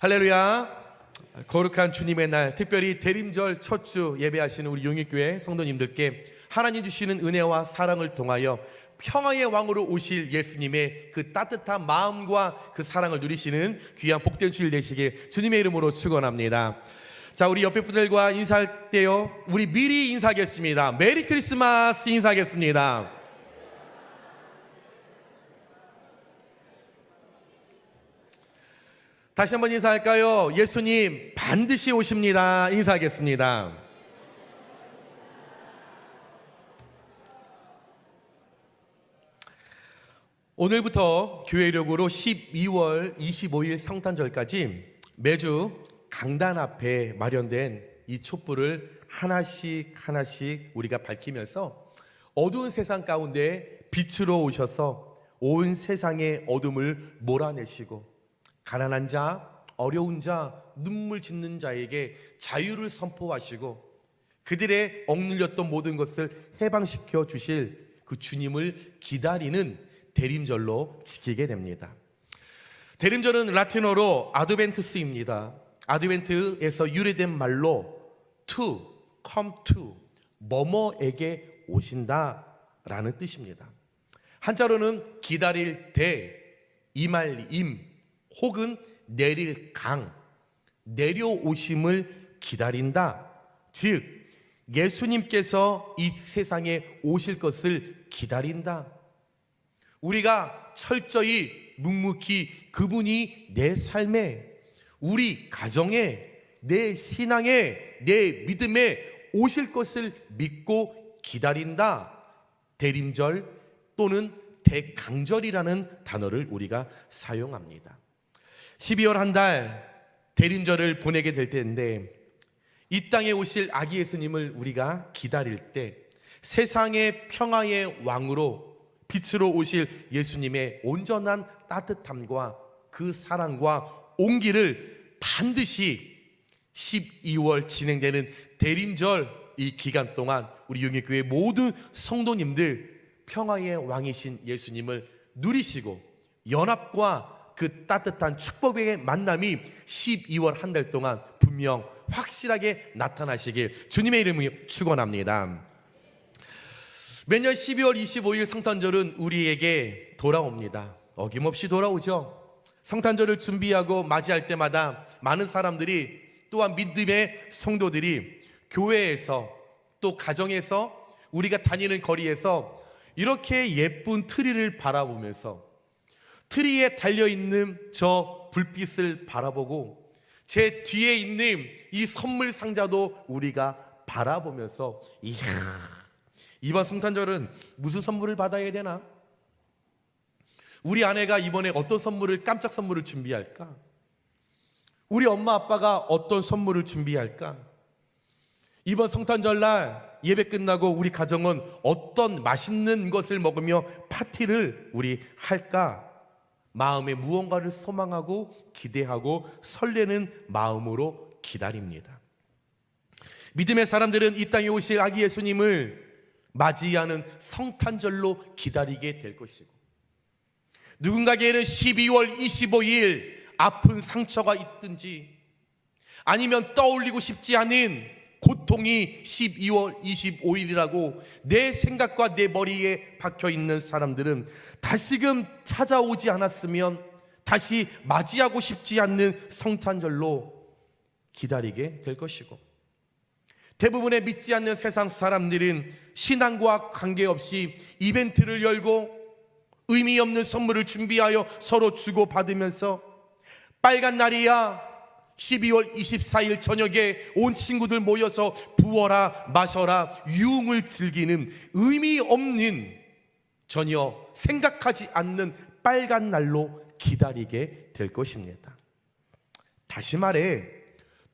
할렐루야. 거룩한 주님의 날, 특별히 대림절 첫 주 예배하시는 우리 용익교회 성도님들께 하나님 주시는 은혜와 사랑을 통하여 평화의 왕으로 오실 예수님의 그 따뜻한 마음과 그 사랑을 누리시는 귀한 복된 주일 되시길 주님의 이름으로 축원합니다. 자, 우리 옆에 분들과 인사할 때요, 우리 미리 인사하겠습니다. 메리 크리스마스 인사하겠습니다. 다시 한번 인사할까요? 예수님 반드시 오십니다. 인사하겠습니다. 오늘부터 교회 이력으로 12월 25일 성탄절까지 매주 강단 앞에 마련된 이 촛불을 하나씩 우리가 밝히면서 어두운 세상 가운데 빛으로 오셔서 온 세상의 어둠을 몰아내시고 가난한 자, 어려운 자, 눈물 짓는 자에게 자유를 선포하시고 그들의 억눌렸던 모든 것을 해방시켜 주실 그 주님을 기다리는 대림절로 지키게 됩니다. 대림절은 라틴어로 아드벤투스입니다. 아드벤트에서 유래된 말로 to, come to, 뭐뭐에게 오신다 라는 뜻입니다. 한자로는 기다릴 대, 임할 임, 혹은 내릴 강, 내려오심을 기다린다. 즉 예수님께서 이 세상에 오실 것을 기다린다. 우리가 철저히 묵묵히 그분이 내 삶에, 우리 가정에, 내 신앙에, 내 믿음에 오실 것을 믿고 기다린다. 대림절 또는 대강절이라는 단어를 우리가 사용합니다. 12월 한 달 대림절을 보내게 될 때인데, 이 땅에 오실 아기 예수님을 우리가 기다릴 때 세상의 평화의 왕으로 빛으로 오실 예수님의 온전한 따뜻함과 그 사랑과 온기를 반드시 12월 진행되는 대림절 이 기간 동안 우리 용익교회 모든 성도님들 평화의 왕이신 예수님을 누리시고 연합과 그 따뜻한 축복의 만남이 12월 한 달 동안 분명 확실하게 나타나시길 주님의 이름으로 축원합니다. 매년 12월 25일 성탄절은 우리에게 돌아옵니다. 어김없이 돌아오죠. 성탄절을 준비하고 맞이할 때마다 많은 사람들이, 또한 믿음의 성도들이 교회에서 또 가정에서 우리가 다니는 거리에서 이렇게 예쁜 트리를 바라보면서 트리에 달려있는 저 불빛을 바라보고 제 뒤에 있는 이 선물 상자도 우리가 바라보면서 이야, 이번 성탄절은 무슨 선물을 받아야 되나? 우리 아내가 이번에 어떤 선물을, 깜짝 선물을 준비할까? 우리 엄마 아빠가 어떤 선물을 준비할까? 이번 성탄절날 예배 끝나고 우리 가정은 어떤 맛있는 것을 먹으며 파티를 우리 할까? 마음에 무언가를 소망하고 기대하고 설레는 마음으로 기다립니다. 믿음의 사람들은 이 땅에 오실 아기 예수님을 맞이하는 성탄절로 기다리게 될 것이고, 누군가에게는 12월 25일 아픈 상처가 있든지 아니면 떠올리고 싶지 않은 고통이 12월 25일이라고 내 생각과 내 머리에 박혀있는 사람들은 다시금 찾아오지 않았으면 다시 맞이하고 싶지 않는 성탄절로 기다리게 될 것이고, 대부분의 믿지 않는 세상 사람들은 신앙과 관계없이 이벤트를 열고 의미 없는 선물을 준비하여 서로 주고받으면서 빨간 날이야 12월 24일 저녁에 온 친구들 모여서 부어라 마셔라 유흥을 즐기는 의미 없는, 전혀 생각하지 않는 빨간 날로 기다리게 될 것입니다. 다시 말해,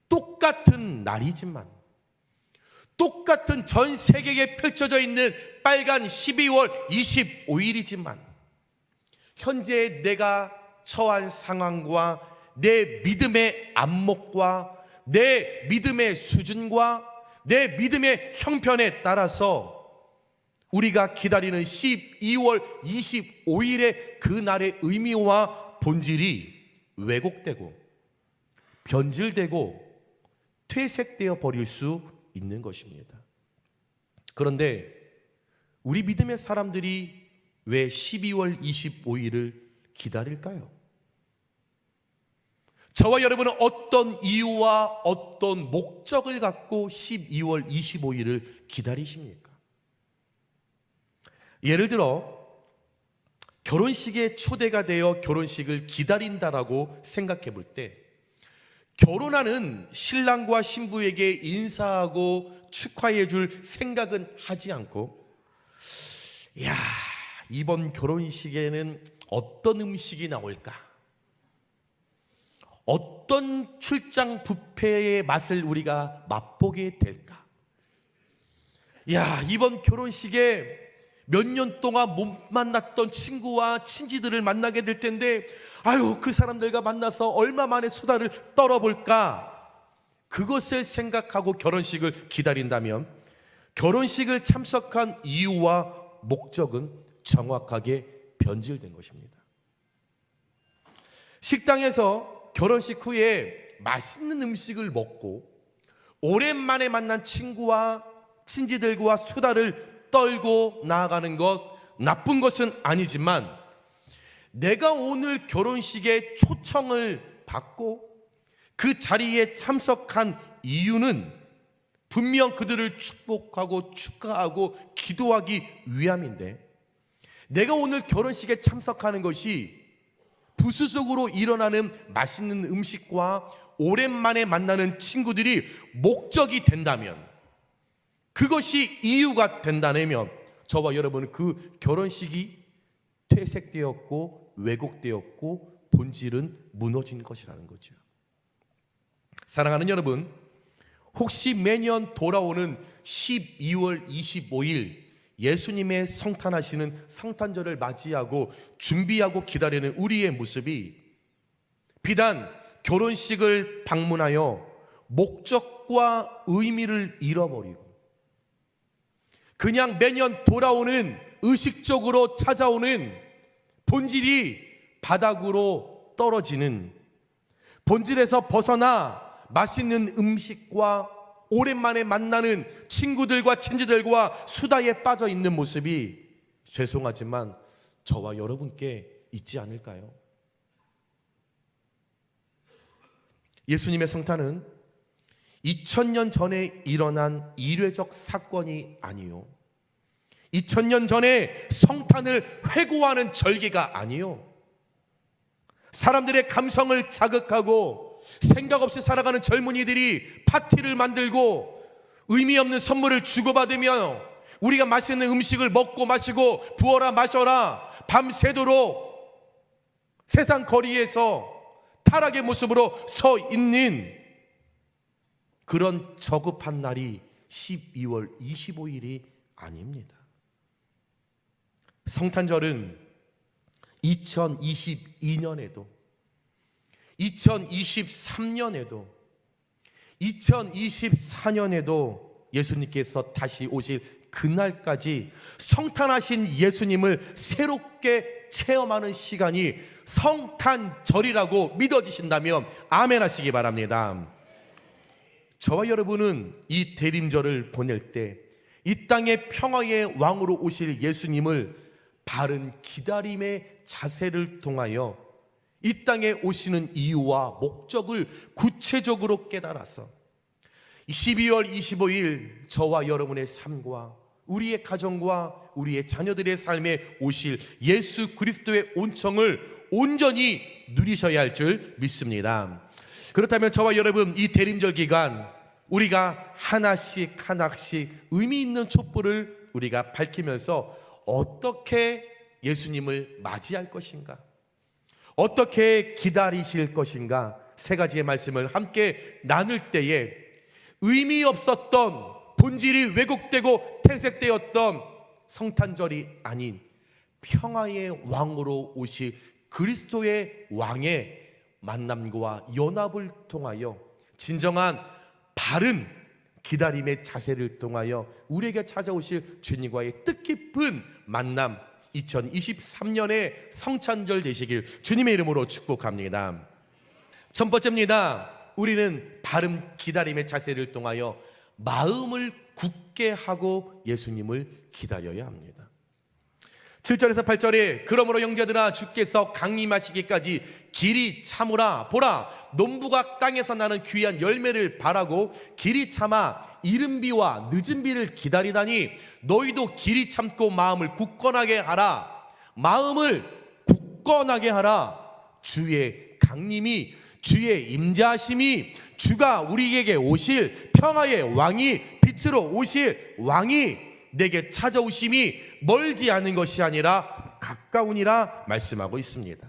똑같은 날이지만, 똑같은 전 세계에 펼쳐져 있는 빨간 12월 25일이지만 현재 내가 처한 상황과 내 믿음의 안목과 내 믿음의 수준과 내 믿음의 형편에 따라서 우리가 기다리는 12월 25일의 그날의 의미와 본질이 왜곡되고 변질되고 퇴색되어 버릴 수 있는 것입니다. 그런데 우리 믿음의 사람들이 왜 12월 25일을 기다릴까요? 저와 여러분은 어떤 이유와 어떤 목적을 갖고 12월 25일을 기다리십니까? 예를 들어 결혼식에 초대가 되어 결혼식을 기다린다라고 생각해 볼 때, 결혼하는 신랑과 신부에게 인사하고 축하해 줄 생각은 하지 않고, 야, 이번 결혼식에는 어떤 음식이 나올까? 어떤 출장 뷔페의 맛을 우리가 맛보게 될까? 야, 이번 결혼식에 몇 년 동안 못 만났던 친구와 친지들을 만나게 될 텐데, 아유, 그 사람들과 만나서 얼마 만에 수다를 떨어볼까? 그것을 생각하고 결혼식을 기다린다면 결혼식을 참석한 이유와 목적은 정확하게 변질된 것입니다. 식당에서 결혼식 후에 맛있는 음식을 먹고 오랜만에 만난 친구와 친지들과 수다를 떨고 나아가는 것, 나쁜 것은 아니지만, 내가 오늘 결혼식에 초청을 받고 그 자리에 참석한 이유는 분명 그들을 축복하고 축하하고 기도하기 위함인데, 내가 오늘 결혼식에 참석하는 것이 부수적으로 일어나는 맛있는 음식과 오랜만에 만나는 친구들이 목적이 된다면, 그것이 이유가 된다면, 저와 여러분은 그 결혼식이 퇴색되었고 왜곡되었고 본질은 무너진 것이라는 거죠. 사랑하는 여러분, 혹시 매년 돌아오는 12월 25일 예수님의 성탄하시는 성탄절을 맞이하고 준비하고 기다리는 우리의 모습이 비단 결혼식을 방문하여 목적과 의미를 잃어버리고 그냥 매년 돌아오는 의식적으로 찾아오는 본질이 바닥으로 떨어지는, 본질에서 벗어나 맛있는 음식과 오랜만에 만나는 친구들과 친지들과 수다에 빠져 있는 모습이 죄송하지만 저와 여러분께 있지 않을까요? 예수님의 성탄은 2000년 전에 일어난 이례적 사건이 아니요, 2000년 전에 성탄을 회고하는 절기가 아니요, 사람들의 감성을 자극하고 생각 없이 살아가는 젊은이들이 파티를 만들고 의미 없는 선물을 주고받으며 우리가 맛있는 음식을 먹고 마시고 부어라 마셔라 밤새도록 세상 거리에서 타락의 모습으로 서 있는 그런 저급한 날이 12월 25일이 아닙니다. 성탄절은 2022년에도 2023년에도 2024년에도 예수님께서 다시 오실 그날까지 성탄하신 예수님을 새롭게 체험하는 시간이 성탄절이라고 믿어지신다면 아멘 하시기 바랍니다. 저와 여러분은 이 대림절을 보낼 때 이 땅의 평화의 왕으로 오실 예수님을 바른 기다림의 자세를 통하여 이 땅에 오시는 이유와 목적을 구체적으로 깨달아서 12월 25일 저와 여러분의 삶과 우리의 가정과 우리의 자녀들의 삶에 오실 예수 그리스도의 온청을 온전히 누리셔야 할 줄 믿습니다. 그렇다면 저와 여러분, 이 대림절 기간 우리가 하나씩 의미 있는 촛불을 우리가 밝히면서 어떻게 예수님을 맞이할 것인가, 어떻게 기다리실 것인가, 세 가지의 말씀을 함께 나눌 때에 의미 없었던, 본질이 왜곡되고 퇴색되었던 성탄절이 아닌 평화의 왕으로 오실 그리스도의 왕의 만남과 연합을 통하여 진정한 바른 기다림의 자세를 통하여 우리에게 찾아오실 주님과의 뜻깊은 만남, 2023년의 성탄절 되시길 주님의 이름으로 축복합니다. 첫 번째입니다. 우리는 바른 기다림의 자세를 통하여 마음을 굳게 하고 예수님을 기다려야 합니다. 7절에서 8절에 그러므로 형제들아 주께서 강림하시기까지 길이 참으라. 보라, 농부가 땅에서 나는 귀한 열매를 바라고 길이 참아 이른 비와 늦은 비를 기다리다니 너희도 길이 참고 마음을 굳건하게 하라. 마음을 굳건하게 하라. 주의 강림이, 주의 임재하심이, 주가 우리에게 오실 평화의 왕이, 빛으로 오실 왕이 내게 찾아오심이 멀지 않은 것이 아니라 가까우니라 말씀하고 있습니다.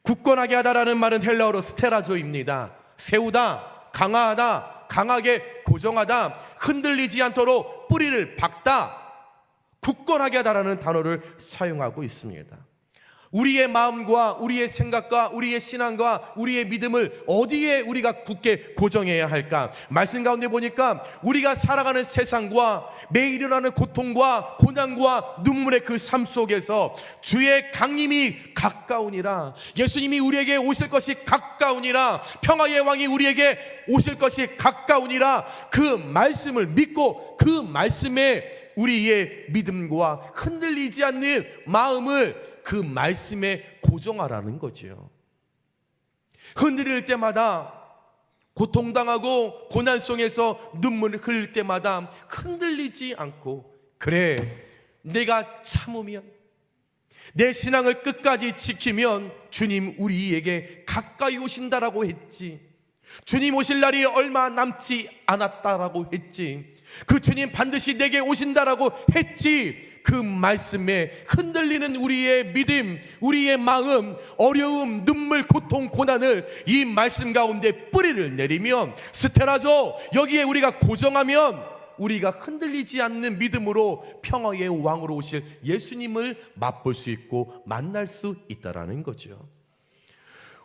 굳건하게 하다라는 말은 헬라어로 스테라조입니다. 세우다, 강화하다, 강하게 고정하다, 흔들리지 않도록 뿌리를 박다, 굳건하게 하다라는 단어를 사용하고 있습니다. 우리의 마음과 우리의 생각과 우리의 신앙과 우리의 믿음을 어디에 우리가 굳게 고정해야 할까? 말씀 가운데 보니까 우리가 살아가는 세상과 매일 일어나는 고통과 고난과 눈물의 그 삶 속에서 주의 강림이 가까우니라, 예수님이 우리에게 오실 것이 가까우니라, 평화의 왕이 우리에게 오실 것이 가까우니라, 그 말씀을 믿고 그 말씀에 우리의 믿음과 흔들리지 않는 마음을 그 말씀에 고정하라는 거지요. 흔들릴 때마다, 고통당하고 고난 속에서 눈물을 흘릴 때마다 흔들리지 않고, 그래, 내가 참으면, 내 신앙을 끝까지 지키면 주님 우리에게 가까이 오신다라고 했지, 주님 오실 날이 얼마 남지 않았다라고 했지, 그 주님 반드시 내게 오신다라고 했지, 그 말씀에 흔들리는 우리의 믿음, 우리의 마음, 어려움, 눈물, 고통, 고난을 이 말씀 가운데 뿌리를 내리면, 스테라조, 여기에 우리가 고정하면 우리가 흔들리지 않는 믿음으로 평화의 왕으로 오실 예수님을 맛볼 수 있고 만날 수 있다라는 거죠.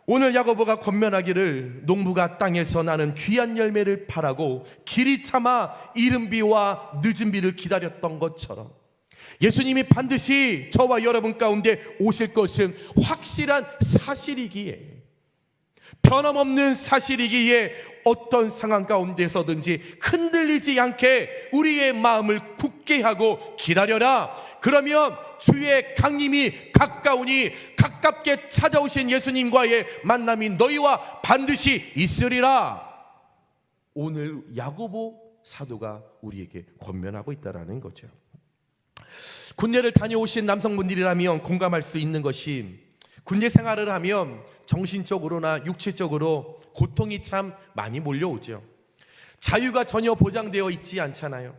오늘 야고보가 권면하기를 농부가 땅에서 나는 귀한 열매를 바라고 길이 참아 이른 비와 늦은 비를 기다렸던 것처럼 예수님이 반드시 저와 여러분 가운데 오실 것은 확실한 사실이기에, 변함없는 사실이기에 어떤 상황 가운데서든지 흔들리지 않게 우리의 마음을 굳게 하고 기다려라. 그러면 주의 강림이 가까우니 가깝게 찾아오신 예수님과의 만남이 너희와 반드시 있으리라. 오늘 야고보 사도가 우리에게 권면하고 있다는 거죠. 군대를 다녀오신 남성분들이라면 공감할 수 있는 것이, 군대 생활을 하면 정신적으로나 육체적으로 고통이 참 많이 몰려오죠. 자유가 전혀 보장되어 있지 않잖아요.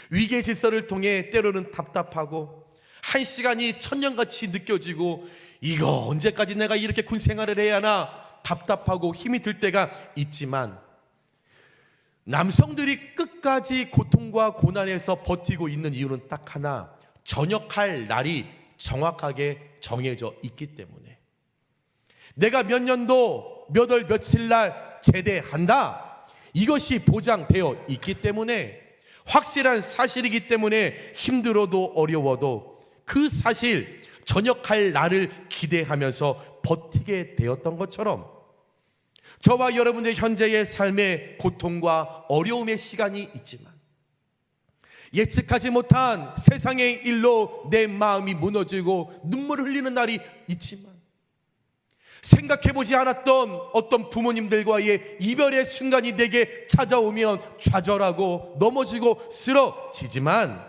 위계 질서를 통해 때로는 답답하고 한 시간이 천년같이 느껴지고, 이거 언제까지 내가 이렇게 군 생활을 해야 하나 답답하고 힘이 들 때가 있지만, 남성들이 끝까지 고통과 고난에서 버티고 있는 이유는 딱 하나, 전역할 날이 정확하게 정해져 있기 때문에, 내가 몇 년도 몇 월 며칠 날 제대한다, 이것이 보장되어 있기 때문에, 확실한 사실이기 때문에 힘들어도 어려워도 그 사실, 전역할 날을 기대하면서 버티게 되었던 것처럼, 저와 여러분의 현재의 삶에 고통과 어려움의 시간이 있지만, 예측하지 못한 세상의 일로 내 마음이 무너지고 눈물을 흘리는 날이 있지만, 생각해보지 않았던 어떤 부모님들과의 이별의 순간이 내게 찾아오면 좌절하고 넘어지고 쓰러지지만,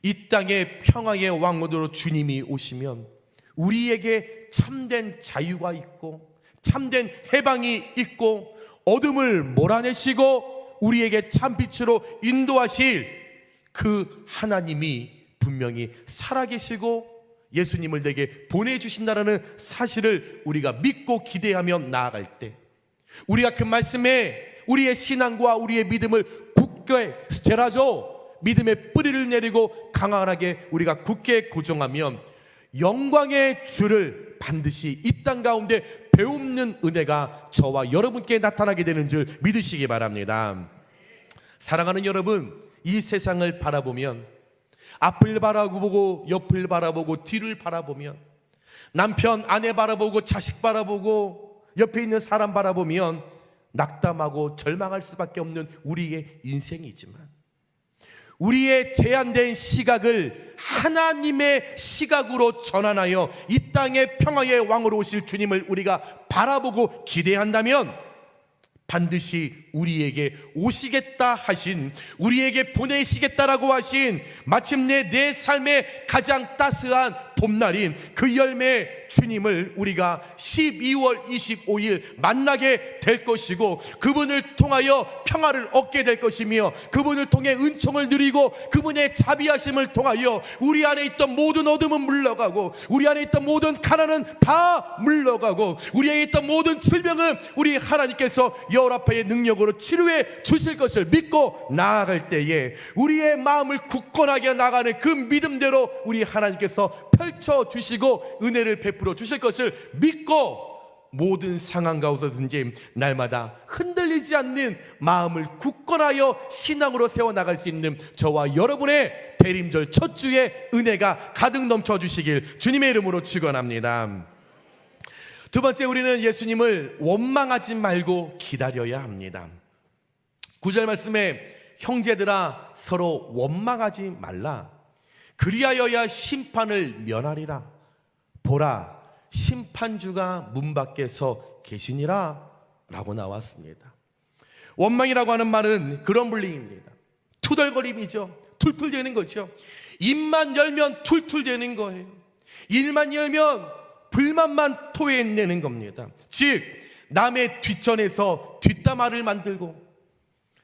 이 땅에 평화의 왕으로 주님이 오시면 우리에게 참된 자유가 있고 참된 해방이 있고, 어둠을 몰아내시고 우리에게 참빛으로 인도하실 그 하나님이 분명히 살아계시고 예수님을 내게 보내주신다는 사실을 우리가 믿고 기대하며 나아갈 때, 우리가 그 말씀에 우리의 신앙과 우리의 믿음을 굳게 스테라조, 믿음의 뿌리를 내리고 강하게 우리가 굳게 고정하면 영광의 주를 반드시 이 땅 가운데 배움는 은혜가 저와 여러분께 나타나게 되는 줄 믿으시기 바랍니다. 사랑하는 여러분, 이 세상을 바라보면, 앞을 바라보고 옆을 바라보고 뒤를 바라보면, 남편 아내 바라보고 자식 바라보고 옆에 있는 사람 바라보면 낙담하고 절망할 수밖에 없는 우리의 인생이지만, 우리의 제한된 시각을 하나님의 시각으로 전환하여 이 땅의 평화의 왕으로 오실 주님을 우리가 바라보고 기대한다면, 반드시 우리에게 오시겠다 하신, 우리에게 보내시겠다라고 하신, 마침내 내 삶의 가장 따스한 봄날인 그 열매 주님을 우리가 12월 25일 만나게 될 것이고, 그분을 통하여 평화를 얻게 될 것이며, 그분을 통해 은총을 누리고 그분의 자비하심을 통하여 우리 안에 있던 모든 어둠은 물러가고, 우리 안에 있던 모든 가난은 다 물러가고, 우리 안에 있던 모든 질병은 우리 하나님께서 열화파의 능력으로 치료해 주실 것을 믿고 나아갈 때에, 우리의 마음을 굳건하게 나가는 그 믿음대로 우리 하나님께서 펼쳐주시고 은혜를 베풀어 주실 것을 믿고, 모든 상황 가운데든지 날마다 흔들리지 않는 마음을 굳건하여 신앙으로 세워나갈 수 있는 저와 여러분의 대림절 첫 주의 은혜가 가득 넘쳐주시길 주님의 이름으로 축원합니다. 두 번째, 우리는 예수님을 원망하지 말고 기다려야 합니다. 9절 말씀에 형제들아 서로 원망하지 말라, 그리하여야 심판을 면하리라. 보라, 심판주가 문 밖에서 계시니라 라고 나왔습니다. 원망이라고 하는 말은 그런 분리입니다. 투덜거림이죠. 툴툴대는 거죠. 입만 열면 툴툴대는 거예요. 일만 열면 불만만 토해내는 겁니다. 즉, 남의 뒷전에서 뒷담화를 만들고,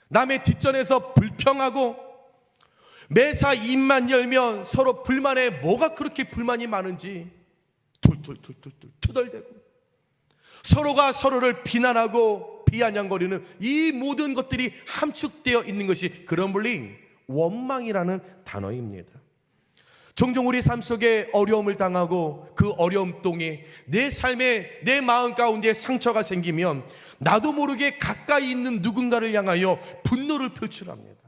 남의 뒷전에서 불평하고, 매사 입만 열면 서로 불만에 뭐가 그렇게 불만이 많은지 툴툴툴툴 투덜대고, 서로가 서로를 비난하고 비아냥거리는 이 모든 것들이 함축되어 있는 것이 그런 분리 원망이라는 단어입니다. 종종 우리 삶 속에 어려움을 당하고 그 어려움 동에 내 삶에, 내 마음 가운데 상처가 생기면 나도 모르게 가까이 있는 누군가를 향하여 분노를 표출합니다.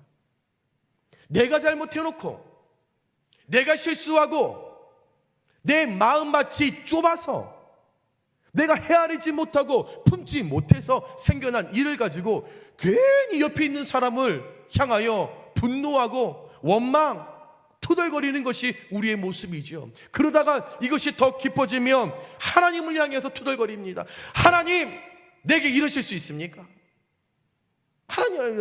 내가 잘못해놓고, 내가 실수하고, 내 마음밭이 좁아서, 내가 헤아리지 못하고 품지 못해서 생겨난 일을 가지고 괜히 옆에 있는 사람을 향하여 분노하고 원망, 투덜거리는 것이 우리의 모습이죠. 그러다가 이것이 더 깊어지면 하나님을 향해서 투덜거립니다. 하나님, 내게 이러실 수 있습니까? 하나님,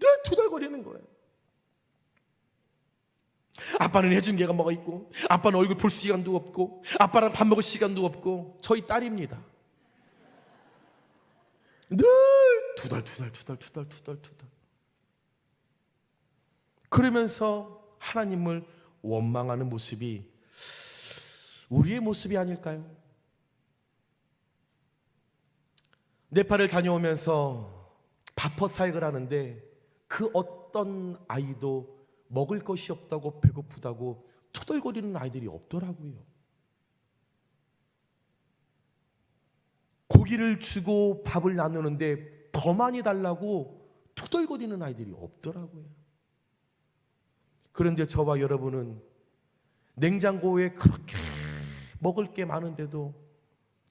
늘 투덜거리는 거예요. 아빠는 해준 게가 뭐가 있고, 아빠는 얼굴 볼 시간도 없고, 아빠랑 밥 먹을 시간도 없고. 저희 딸입니다. 늘 투덜. 그러면서 하나님을 원망하는 모습이 우리의 모습이 아닐까요? 네팔을 다녀오면서 바퍼 사역을 하는데 그 어떤 아이도 먹을 것이 없다고 배고프다고 투덜거리는 아이들이 없더라고요. 고기를 주고 밥을 나누는데 더 많이 달라고 투덜거리는 아이들이 없더라고요. 그런데 저와 여러분은 냉장고에 그렇게 먹을 게 많은데도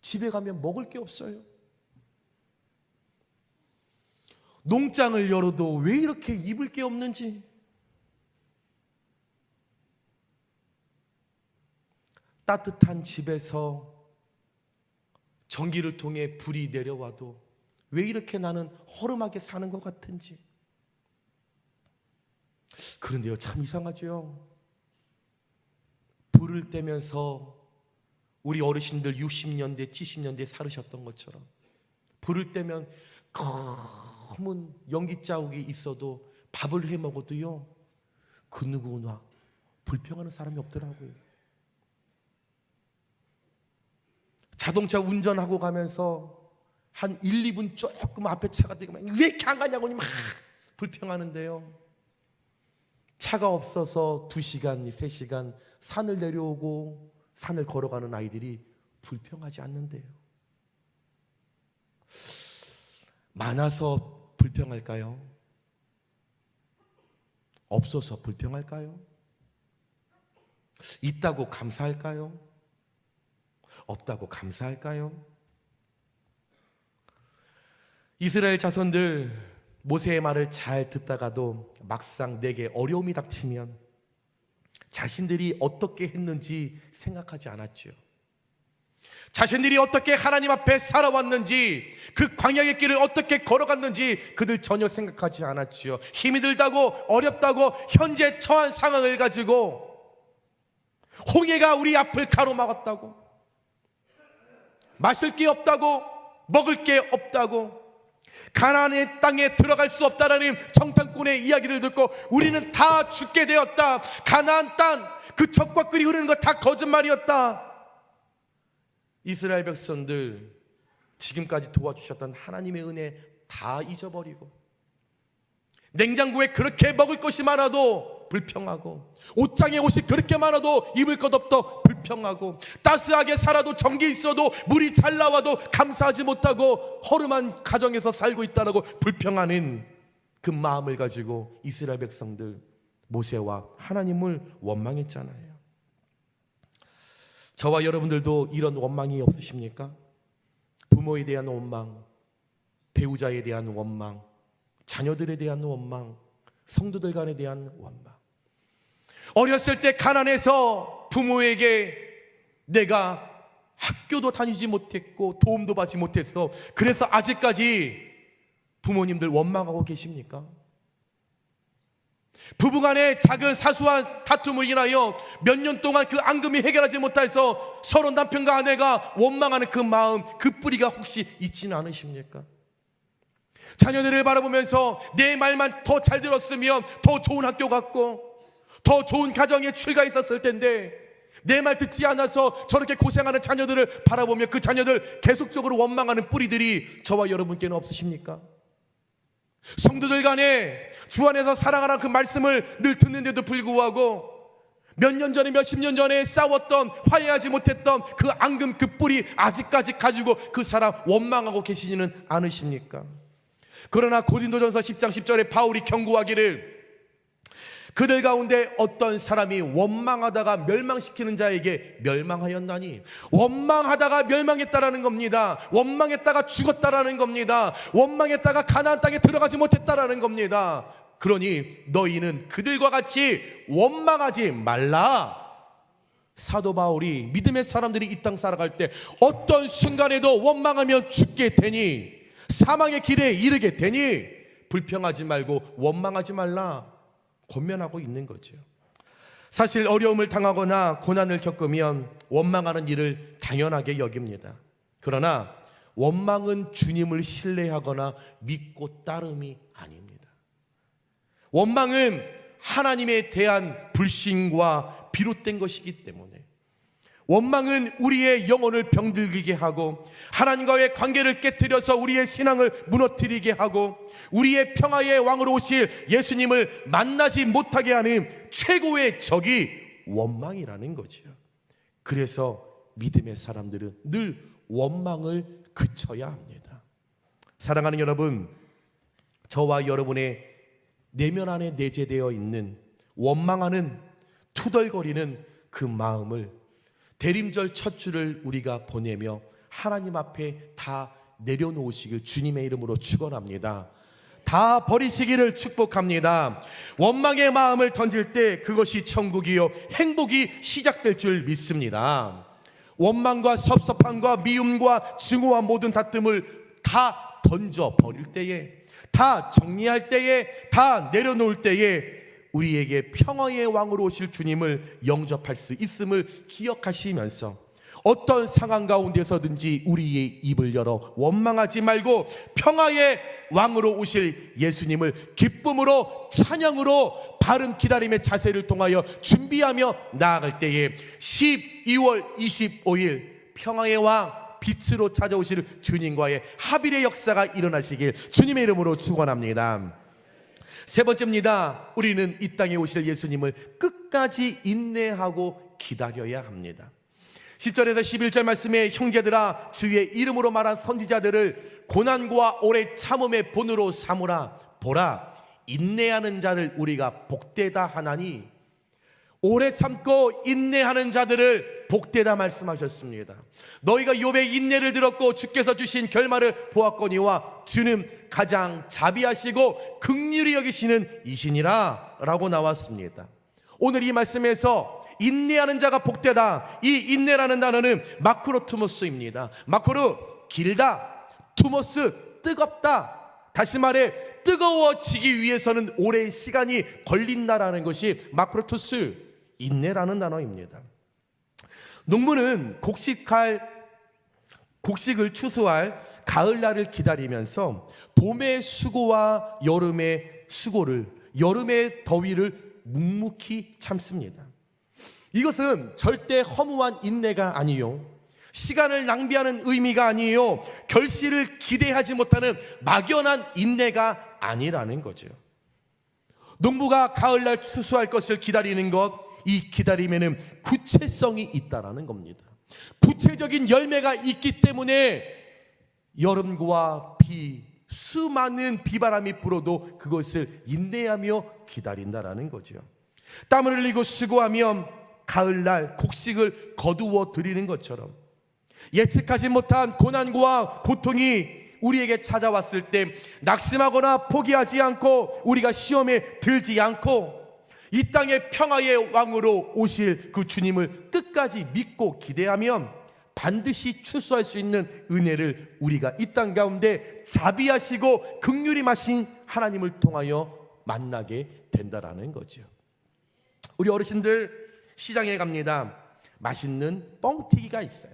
집에 가면 먹을 게 없어요. 농장을 열어도 왜 이렇게 입을 게 없는지, 따뜻한 집에서 전기를 통해 불이 내려와도 왜 이렇게 나는 허름하게 사는 것 같은지. 그런데요, 참 이상하죠. 불을 떼면서 우리 어르신들 60년대 70년대에 살으셨던 것처럼 불을 떼면 검은 연기 자국이 있어도 밥을 해 먹어도요, 그 누구나 불평하는 사람이 없더라고요. 자동차 운전하고 가면서 한 1, 2분 조금 앞에 차가 되고 왜 이렇게 안 가냐고 막 불평하는데요, 차가 없어서 2시간, 3시간 산을 내려오고 산을 걸어가는 아이들이 불평하지 않는데요. 많아서 불평할까요? 없어서 불평할까요? 있다고 감사할까요? 없다고 감사할까요? 이스라엘 자손들 모세의 말을 잘 듣다가도 막상 내게 어려움이 닥치면 자신들이 어떻게 했는지 생각하지 않았죠. 자신들이 어떻게 하나님 앞에 살아왔는지, 그 광야의 길을 어떻게 걸어갔는지 그들 전혀 생각하지 않았죠. 힘이 들다고, 어렵다고, 현재 처한 상황을 가지고 홍해가 우리 앞을 가로막았다고, 마실 게 없다고, 먹을 게 없다고, 가나안의 땅에 들어갈 수 없다라는 정탐꾼의 이야기를 듣고 우리는 다 죽게 되었다, 가나안 땅 그 젖과 꿀이 흐르는 거 다 거짓말이었다. 이스라엘 백성들 지금까지 도와주셨던 하나님의 은혜 다 잊어버리고, 냉장고에 그렇게 먹을 것이 많아도 불평하고, 옷장에 옷이 그렇게 많아도 입을 것 없어 불평하고, 따스하게 살아도 전기 있어도 물이 잘 나와도 감사하지 못하고 허름한 가정에서 살고 있다고 불평하는 그 마음을 가지고 이스라엘 백성들 모세와 하나님을 원망했잖아요. 저와 여러분들도 이런 원망이 없으십니까? 부모에 대한 원망, 배우자에 대한 원망, 자녀들에 대한 원망, 성도들 간에 대한 원망. 어렸을 때 가난해서 부모에게 내가 학교도 다니지 못했고 도움도 받지 못했어, 그래서 아직까지 부모님들 원망하고 계십니까? 부부간의 작은 사소한 다툼을 인하여 몇 년 동안 그 앙금이 해결하지 못해서 서로 남편과 아내가 원망하는 그 마음, 그 뿌리가 혹시 있지는 않으십니까? 자녀들을 바라보면서 내 말만 더 잘 들었으면 더 좋은 학교 갔고 더 좋은 가정에 출가했었을 텐데, 내 말 듣지 않아서 저렇게 고생하는 자녀들을 바라보며 그 자녀들 계속적으로 원망하는 뿌리들이 저와 여러분께는 없으십니까? 성도들 간에 주 안에서 사랑하라는 그 말씀을 늘 듣는데도 불구하고 몇 년 전에, 몇십 년 전에 싸웠던, 화해하지 못했던 그 앙금, 그 뿌리 아직까지 가지고 그 사람 원망하고 계시지는 않으십니까? 그러나 고린도전서 10장 10절에 바울이 경고하기를, 그들 가운데 어떤 사람이 원망하다가 멸망시키는 자에게 멸망하였나니, 원망하다가 멸망했다라는 겁니다. 원망했다가 죽었다라는 겁니다. 원망했다가 가나안 땅에 들어가지 못했다라는 겁니다. 그러니 너희는 그들과 같이 원망하지 말라. 사도 바울이 믿음의 사람들이 이 땅 살아갈 때 어떤 순간에도 원망하면 죽게 되니, 사망의 길에 이르게 되니 불평하지 말고 원망하지 말라 권면하고 있는 거죠. 사실 어려움을 당하거나 고난을 겪으면 원망하는 일을 당연하게 여깁니다. 그러나 원망은 주님을 신뢰하거나 믿고 따름이 아닙니다. 원망은 하나님에 대한 불신과 비롯된 것이기 때문에, 원망은 우리의 영혼을 병들게 하고 하나님과의 관계를 깨뜨려서 우리의 신앙을 무너뜨리게 하고 우리의 평화의 왕으로 오실 예수님을 만나지 못하게 하는 최고의 적이 원망이라는 거죠. 그래서 믿음의 사람들은 늘 원망을 그쳐야 합니다. 사랑하는 여러분, 저와 여러분의 내면 안에 내재되어 있는 원망하는, 투덜거리는 그 마음을 대림절 첫 주를 우리가 보내며 하나님 앞에 다 내려놓으시길 주님의 이름으로 축원합니다. 다 버리시기를 축복합니다. 원망의 마음을 던질 때 그것이 천국이요 행복이 시작될 줄 믿습니다. 원망과 섭섭함과 미움과 증오와 모든 다툼을 다 던져 버릴 때에, 다 정리할 때에, 다 내려놓을 때에 우리에게 평화의 왕으로 오실 주님을 영접할 수 있음을 기억하시면서 어떤 상황 가운데서든지 우리의 입을 열어 원망하지 말고 평화의 왕으로 오실 예수님을 기쁨으로, 찬양으로, 바른 기다림의 자세를 통하여 준비하며 나아갈 때에 12월 25일 평화의 왕, 빛으로 찾아오실 주님과의 합일의 역사가 일어나시길 주님의 이름으로 축원합니다. 세 번째입니다. 우리는 이 땅에 오실 예수님을 끝까지 인내하고 기다려야 합니다. 10절에서 11절 말씀에 형제들아 주의 이름으로 말한 선지자들을 고난과 오래 참음의 본으로 삼으라. 보라, 인내하는 자를 우리가 복되다 하나니, 오래 참고 인내하는 자들을 복되다 말씀하셨습니다. 너희가 욥의 인내를 들었고 주께서 주신 결말을 보았거니와 주는 가장 자비하시고 긍휼히 여기시는 이시니라 라고 나왔습니다. 오늘 이 말씀에서 인내하는 자가 복되다, 이 인내라는 단어는 마크로투모스입니다. 마크로 길다, 투모스 뜨겁다. 다시 말해 뜨거워지기 위해서는 오랜 시간이 걸린다라는 것이 마크로투스, 인내라는 단어입니다. 농부는 곡식을 추수할 가을날을 기다리면서 봄의 수고와 여름의 수고를, 여름의 더위를 묵묵히 참습니다. 이것은 절대 허무한 인내가 아니요, 시간을 낭비하는 의미가 아니요, 결실을 기대하지 못하는 막연한 인내가 아니라는 거죠. 농부가 가을날 추수할 것을 기다리는 것, 이 기다림에는 구체성이 있다라는 겁니다. 구체적인 열매가 있기 때문에 여름과 비, 수많은 비바람이 불어도 그것을 인내하며 기다린다라는 거죠. 땀을 흘리고 수고하며 가을날 곡식을 거두어 드리는 것처럼 예측하지 못한 고난과 고통이 우리에게 찾아왔을 때 낙심하거나 포기하지 않고, 우리가 시험에 들지 않고 이 땅의 평화의 왕으로 오실 그 주님을 끝까지 믿고 기대하면 반드시 추수할 수 있는 은혜를 우리가 이 땅 가운데 자비하시고 긍휼히 마신 하나님을 통하여 만나게 된다라는 거죠. 우리 어르신들 시장에 갑니다. 맛있는 뻥튀기가 있어요.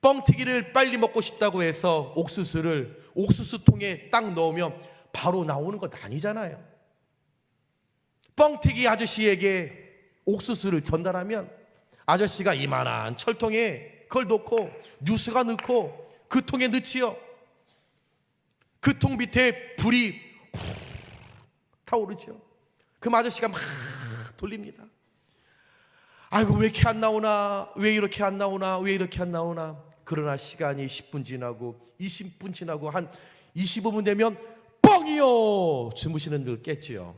뻥튀기를 빨리 먹고 싶다고 해서 옥수수를 옥수수통에 딱 넣으면 바로 나오는 것 아니잖아요. 뻥튀기 아저씨에게 옥수수를 전달하면 아저씨가 이만한 철통에 그걸 넣고 뉴스가 넣고 그 통에 넣지요. 그 통 밑에 불이 타오르죠. 그럼 아저씨가 막 돌립니다. 아이고 왜 이렇게 안 나오나, 왜 이렇게 안 나오나, 왜 이렇게 안 나오나. 그러나 시간이 10분 지나고 20분 지나고 한 25분 되면 뻥이요, 주무시는 들 깼지요.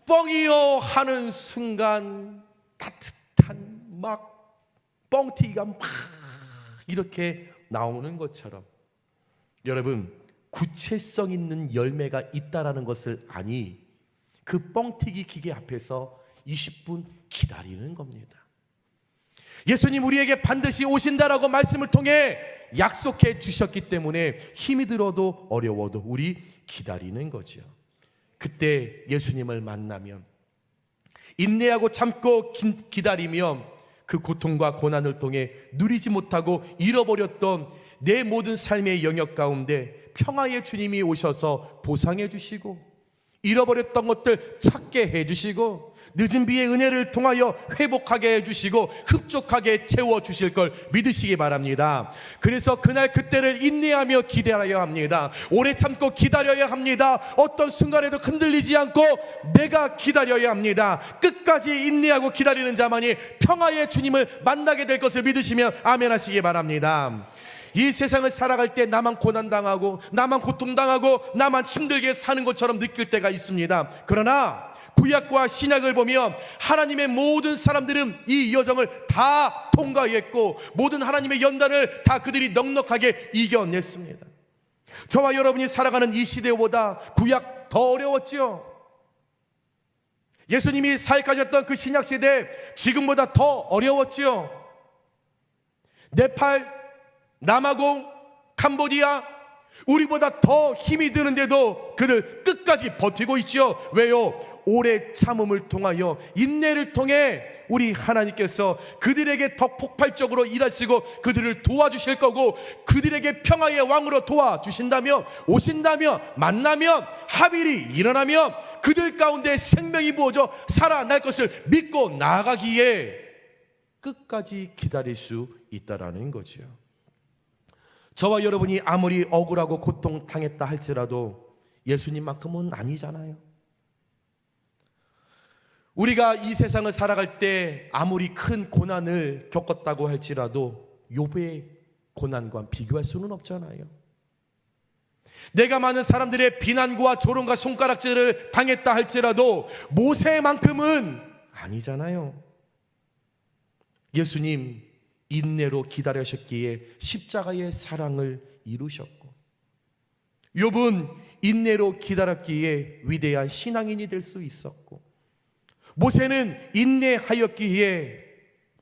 뻥이요 하는 순간 따뜻한 막 뻥튀기가 막 이렇게 나오는 것처럼, 여러분 구체성 있는 열매가 있다라는 것을 아니 그 뻥튀기 기계 앞에서 20분 기다리는 겁니다. 예수님 우리에게 반드시 오신다라고 말씀을 통해 약속해 주셨기 때문에 힘이 들어도 어려워도 우리 기다리는 거죠. 그때 예수님을 만나면 인내하고 참고 기다리며 그 고통과 고난을 통해 누리지 못하고 잃어버렸던 내 모든 삶의 영역 가운데 평화의 주님이 오셔서 보상해 주시고, 잃어버렸던 것들 찾게 해주시고, 늦은 비의 은혜를 통하여 회복하게 해주시고 흡족하게 채워주실 걸 믿으시기 바랍니다. 그래서 그날 그때를 인내하며 기다려야 합니다. 오래 참고 기다려야 합니다. 어떤 순간에도 흔들리지 않고 내가 기다려야 합니다. 끝까지 인내하고 기다리는 자만이 평화의 주님을 만나게 될 것을 믿으시며 아멘 하시기 바랍니다. 이 세상을 살아갈 때 나만 고난당하고 나만 고통당하고 나만 힘들게 사는 것처럼 느낄 때가 있습니다. 그러나 구약과 신약을 보면 하나님의 모든 사람들은 이 여정을 다 통과했고 모든 하나님의 연단을 다 그들이 넉넉하게 이겨냈습니다. 저와 여러분이 살아가는 이 시대보다 구약 더 어려웠죠. 예수님이 사역하셨던 그 신약 시대 지금보다 더 어려웠죠. 네팔, 남아공, 캄보디아, 우리보다 더 힘이 드는데도 그를 끝까지 버티고 있죠. 왜요? 오래 참음을 통하여, 인내를 통해 우리 하나님께서 그들에게 더 폭발적으로 일하시고 그들을 도와주실 거고, 그들에게 평화의 왕으로 도와주신다면, 오신다면, 만나면, 합일이 일어나면 그들 가운데 생명이 부어져 살아날 것을 믿고 나아가기에 끝까지 기다릴 수 있다라는 거죠. 저와 여러분이 아무리 억울하고 고통당했다 할지라도 예수님만큼은 아니잖아요. 우리가 이 세상을 살아갈 때 아무리 큰 고난을 겪었다고 할지라도 욥의 고난과 비교할 수는 없잖아요. 내가 많은 사람들의 비난과 조롱과 손가락질을 당했다 할지라도 모세만큼은 아니잖아요. 예수님 인내로 기다리셨기에 십자가의 사랑을 이루셨고, 욥은 인내로 기다렸기에 위대한 신앙인이 될 수 있었고, 모세는 인내하였기에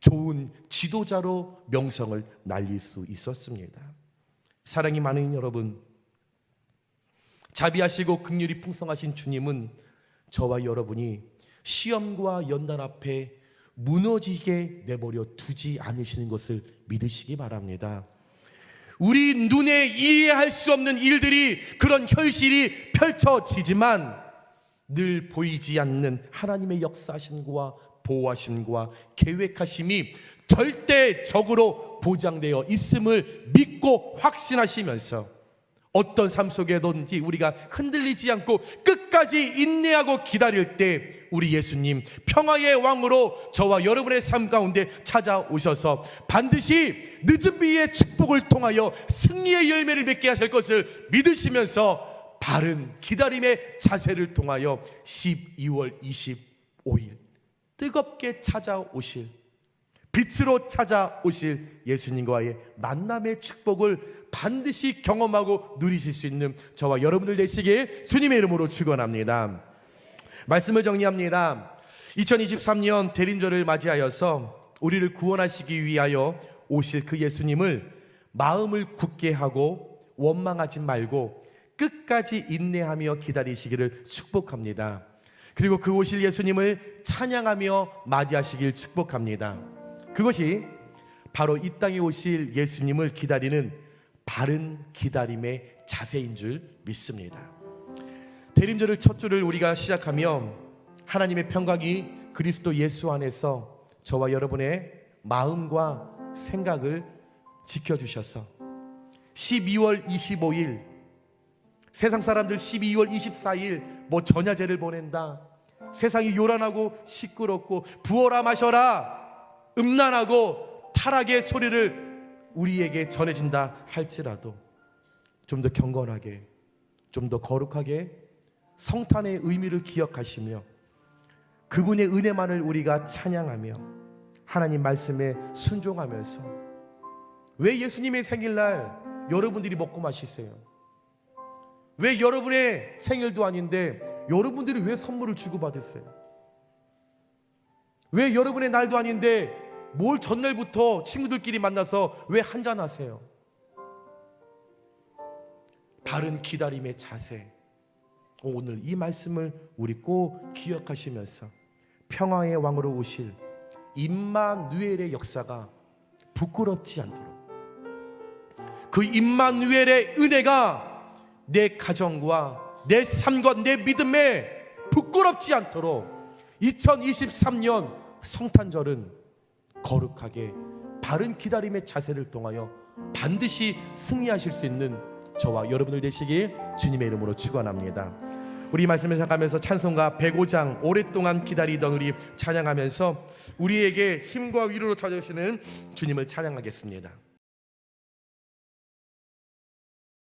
좋은 지도자로 명성을 날릴 수 있었습니다. 사랑이 많은 여러분, 자비하시고 긍휼이 풍성하신 주님은 저와 여러분이 시험과 연단 앞에 무너지게 내버려 두지 않으시는 것을 믿으시기 바랍니다. 우리 눈에 이해할 수 없는 일들이, 그런 현실이 펼쳐지지만 늘 보이지 않는 하나님의 역사하심과 보호하심과 계획하심이 절대적으로 보장되어 있음을 믿고 확신하시면서 어떤 삶 속에든지 우리가 흔들리지 않고 끝까지 인내하고 기다릴 때 우리 예수님 평화의 왕으로 저와 여러분의 삶 가운데 찾아오셔서 반드시 늦은 비의 축복을 통하여 승리의 열매를 맺게 하실 것을 믿으시면서 바른 기다림의 자세를 통하여 12월 25일 뜨겁게 찾아오실, 빛으로 찾아오실 예수님과의 만남의 축복을 반드시 경험하고 누리실 수 있는 저와 여러분들 되시길 주님의 이름으로 축원합니다. 말씀을 정리합니다. 2023년 대림절을 맞이하여서 우리를 구원하시기 위하여 오실 그 예수님을 마음을 굳게 하고 원망하지 말고 끝까지 인내하며 기다리시기를 축복합니다. 그리고 그 오실 예수님을 찬양하며 맞이하시길 축복합니다. 그것이 바로 이 땅에 오실 예수님을 기다리는 바른 기다림의 자세인 줄 믿습니다. 대림절을 첫 주를 우리가 시작하며 하나님의 평강이 그리스도 예수 안에서 저와 여러분의 마음과 생각을 지켜주셔서 12월 25일 세상 사람들 12월 24일 뭐 전야제를 보낸다, 세상이 요란하고 시끄럽고 부어라 마셔라 음란하고 타락의 소리를 우리에게 전해진다 할지라도 좀 더 경건하게, 좀 더 거룩하게 성탄의 의미를 기억하시며 그분의 은혜만을 우리가 찬양하며 하나님 말씀에 순종하면서, 왜 예수님의 생일날 여러분들이 먹고 마시세요? 왜 여러분의 생일도 아닌데 여러분들이 왜 선물을 주고받으세요? 왜 여러분의 날도 아닌데 뭘 전날부터 친구들끼리 만나서 왜 한잔하세요? 바른 기다림의 자세, 오늘 이 말씀을 우리 꼭 기억하시면서 평화의 왕으로 오실 임마누엘의 역사가 부끄럽지 않도록, 그 임마누엘의 은혜가 내 가정과 내 삶과 내 믿음에 부끄럽지 않도록 2023년 성탄절은 거룩하게 바른 기다림의 자세를 통하여 반드시 승리하실 수 있는 저와 여러분들 되시길 주님의 이름으로 축원합니다. 우리 말씀을 생각하면서 찬송가 105장 오랫동안 기다리던 우리 찬양하면서 우리에게 힘과 위로로 찾아오시는 주님을 찬양하겠습니다.